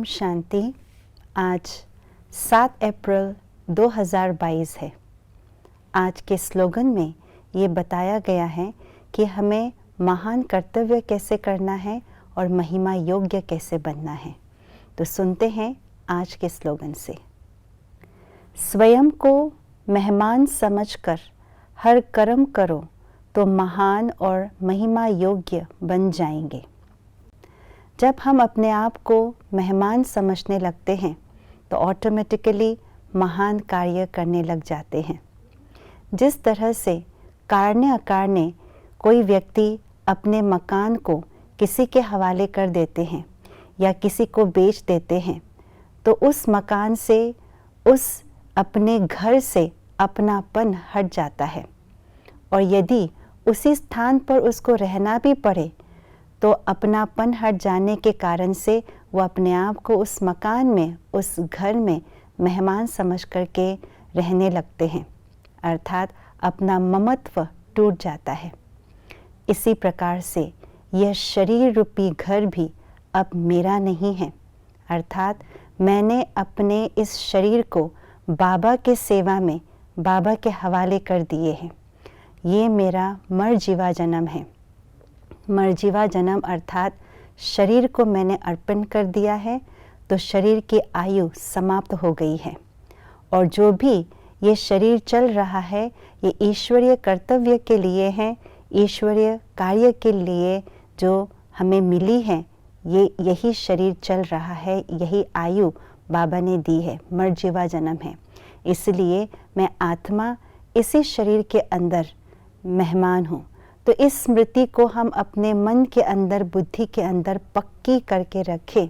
शांति। आज 7 अप्रैल 2022 है। आज के स्लोगन में ये बताया गया है कि हमें महान कर्तव्य कैसे करना है और महिमा योग्य कैसे बनना है। तो सुनते हैं आज के स्लोगन से। स्वयं को मेहमान समझकर हर कर्म करो तो महान और महिमा योग्य बन जाएंगे। जब हम अपने आप को मेहमान समझने लगते हैं तो ऑटोमेटिकली महान कार्य करने लग जाते हैं। जिस तरह से कारणे अकारणे कोई व्यक्ति अपने मकान को किसी के हवाले कर देते हैं या किसी को बेच देते हैं तो उस मकान से, उस अपने घर से अपनापन हट जाता है। और यदि उसी स्थान पर उसको रहना भी पड़े तो अपनापन हट जाने के कारण से वो अपने आप को उस मकान में, उस घर में मेहमान समझ करके रहने लगते हैं, अर्थात अपना ममत्व टूट जाता है। इसी प्रकार से यह शरीर रूपी घर भी अब मेरा नहीं है, अर्थात मैंने अपने इस शरीर को बाबा के सेवा में, बाबा के हवाले कर दिए हैं। ये मेरा मरजीवा जन्म है। मरजीवा जन्म अर्थात शरीर को मैंने अर्पण कर दिया है तो शरीर की आयु समाप्त हो गई है। और जो भी ये शरीर चल रहा है ये ईश्वरीय कर्तव्य के लिए है, ईश्वरीय कार्य के लिए जो हमें मिली है। यही शरीर चल रहा है, यही आयु बाबा ने दी है, मरजीवा जन्म है। इसलिए मैं आत्मा इसी शरीर के अंदर मेहमान हूँ। तो इस स्मृति को हम अपने मन के अंदर, बुद्धि के अंदर पक्की करके रखें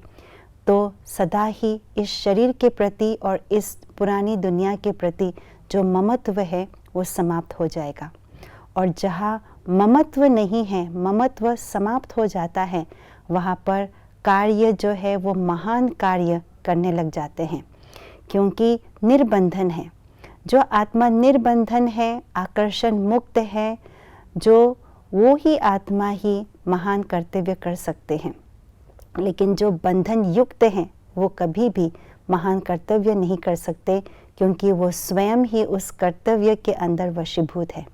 तो सदा ही इस शरीर के प्रति और इस पुरानी दुनिया के प्रति जो ममत्व है वो समाप्त हो जाएगा। और जहाँ ममत्व नहीं है, ममत्व समाप्त हो जाता है, वहाँ पर कार्य जो है वो महान कार्य करने लग जाते हैं, क्योंकि निर्बंधन है। जो आत्मा निर्बंधन है, आकर्षण मुक्त है, जो वो ही आत्मा ही महान कर्तव्य कर सकते हैं। लेकिन जो बंधन युक्त हैं वो कभी भी महान कर्तव्य नहीं कर सकते, क्योंकि वो स्वयं ही उस कर्तव्य के अंदर वशीभूत है।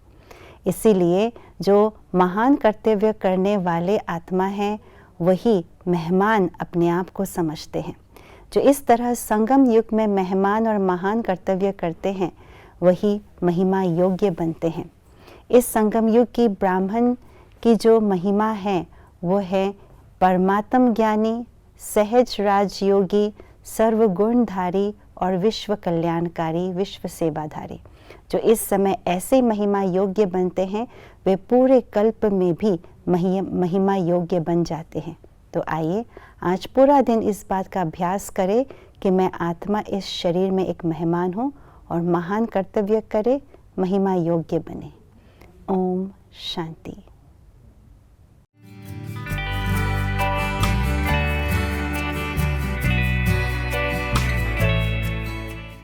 इसीलिए जो महान कर्तव्य करने वाले आत्मा हैं वही मेहमान अपने आप को समझते हैं। जो इस तरह संगम युग में मेहमान और महान कर्तव्य करते हैं वही महिमा योग्य बनते हैं। इस संगम युग की ब्राह्मण की जो महिमा है वो है परमात्म ज्ञानी, सहज राजयोगी, सर्वगुणधारी और विश्व कल्याणकारी, विश्व सेवाधारी। जो इस समय ऐसे महिमा योग्य बनते हैं वे पूरे कल्प में भी महिमा योग्य बन जाते हैं। तो आइए आज पूरा दिन इस बात का अभ्यास करें कि मैं आत्मा इस शरीर में एक मेहमान हूँ और महान कर्तव्य करे, महिमा योग्य बने। ओम शांति।